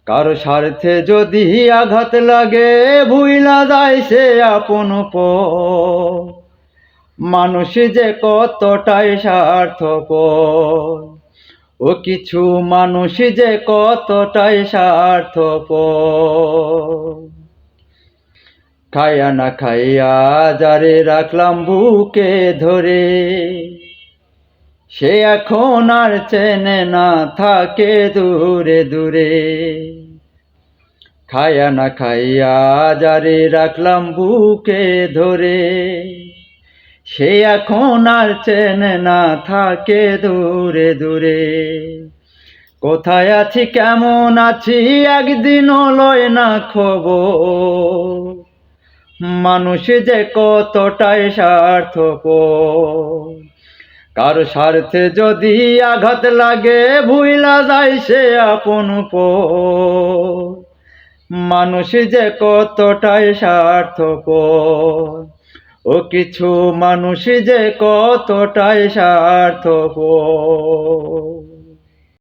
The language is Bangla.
কারো স্বার্থে যদি আঘাত লাগে ভুইলা যায় সে আপন পর। মানুষ যে কতটাই স্বার্থপর, ও কিছু মানুষ যে কতটাই স্বার্থপর। খাইয়া না খাইয়া যারে রাখলাম বুকে ধরে, সে এখন আর চেনে না, থাকে দূরে দূরে। খাইয়া না খাইয়া যারে রাখলাম বুকে ধরে, সে এখন আর চেনে না, থাকে দূরে দূরে। কোথায় আছি কেমন আছি একদিনও লয় না খবর। মানুষ যে কতটাই স্বার্থপর, কারো স্বার্থে যদি আঘাত লাগে ভুইলা যায় সে আপন পর। মানুষ যে কতটাই স্বার্থপর, ও কিছু মানুষ যে কতটাই স্বার্থপর।